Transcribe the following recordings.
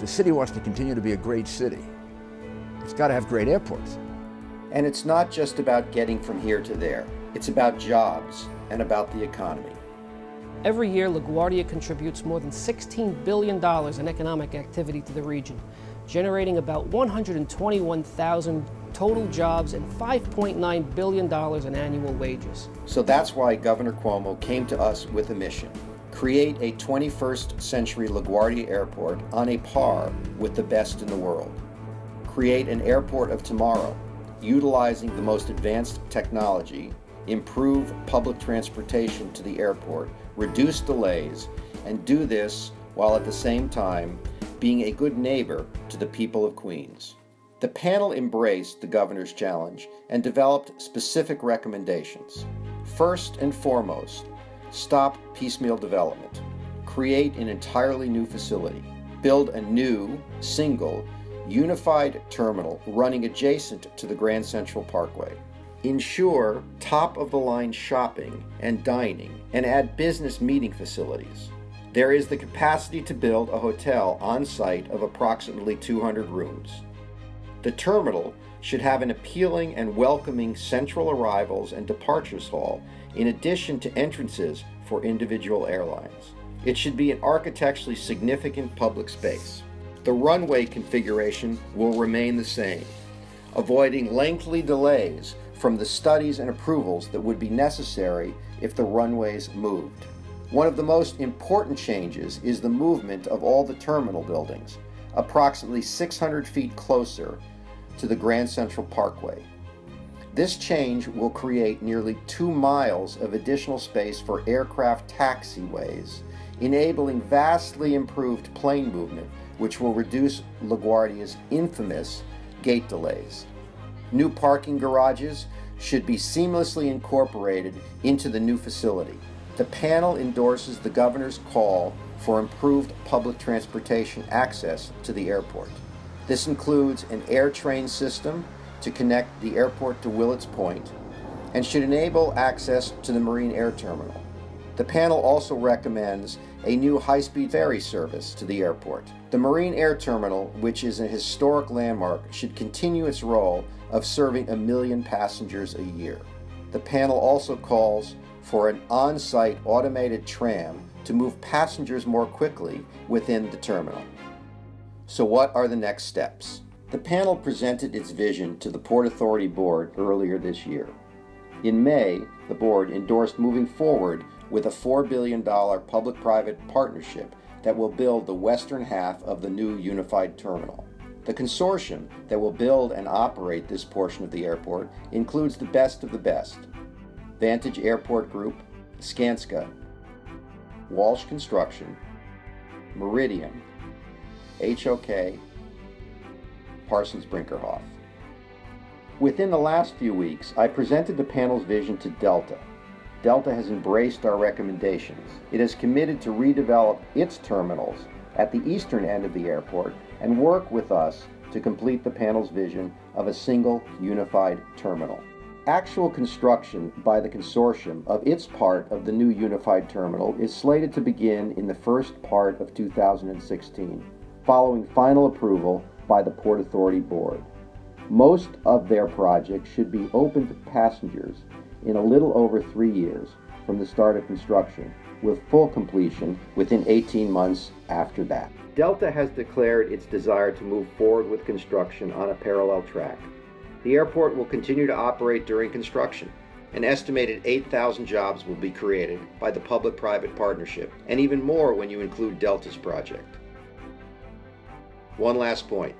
If the city wants to continue to be a great city, it's got to have great airports. And it's not just about getting from here to there. It's about jobs and about the economy. Every year, LaGuardia contributes more than $16 billion in economic activity to the region, generating about 121,000 total jobs and $5.9 billion in annual wages. So that's why Governor Cuomo came to us with a mission: create a 21st century LaGuardia Airport on a par with the best in the world. Create an airport of tomorrow, utilizing the most advanced technology, improve public transportation to the airport, reduce delays, and do this while at the same time being a good neighbor to the people of Queens. The panel embraced the governor's challenge and developed specific recommendations. First and foremost, stop piecemeal development. Create an entirely new facility. Build a new, single, unified terminal running adjacent to the Grand Central Parkway. Ensure top-of-the-line shopping and dining, and add business meeting facilities. There is the capacity to build a hotel on site of approximately 200 rooms. The terminal should have an appealing and welcoming central arrivals and departures hall in addition to entrances for individual airlines. It should be an architecturally significant public space. The runway configuration will remain the same, avoiding lengthy delays from the studies and approvals that would be necessary if the runways moved. One of the most important changes is the movement of all the terminal buildings, approximately 600 feet closer to the Grand Central Parkway. This change will create nearly 2 miles of additional space for aircraft taxiways, enabling vastly improved plane movement, which will reduce LaGuardia's infamous gate delays. New parking garages should be seamlessly incorporated into the new facility. The panel endorses the governor's call for improved public transportation access to the airport. This includes an air train system to connect the airport to Willets Point and should enable access to the Marine Air Terminal. The panel also recommends a new high-speed ferry service to the airport. The Marine Air Terminal, which is a historic landmark, should continue its role of serving 1 million passengers a year. The panel also calls for an on-site automated tram to move passengers more quickly within the terminal. So what are the next steps? The panel presented its vision to the Port Authority Board earlier this year. In May, the board endorsed moving forward with a $4 billion public-private partnership that will build the western half of the new unified terminal. The consortium that will build and operate this portion of the airport includes the best of the best: Vantage Airport Group, Skanska, Walsh Construction, Meridian, HOK, Parsons Brinkerhoff. Within the last few weeks, I presented the panel's vision to Delta. Delta has embraced our recommendations. It is committed to redevelop its terminals at the eastern end of the airport and work with us to complete the panel's vision of a single unified terminal. Actual construction by the consortium of its part of the new unified terminal is slated to begin in the first part of 2016, following final approval by the Port Authority Board. Most of their projects should be open to passengers in a little over 3 years from the start of construction, with full completion within 18 months after that. Delta has declared its desire to move forward with construction on a parallel track. The airport will continue to operate during construction. An estimated 8,000 jobs will be created by the public-private partnership, and even more when you include Delta's project. One last point.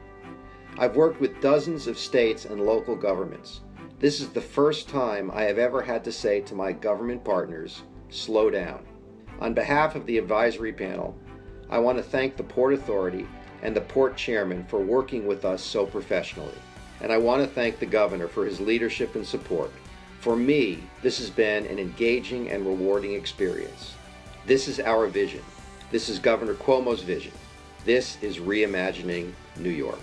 I've worked with dozens of states and local governments. This is the first time I have ever had to say to my government partners, slow down. On behalf of the advisory panel, I want to thank the Port Authority and the Port Chairman for working with us so professionally. And I want to thank the Governor for his leadership and support. For me, this has been an engaging and rewarding experience. This is our vision. This is Governor Cuomo's vision. This is reimagining New York.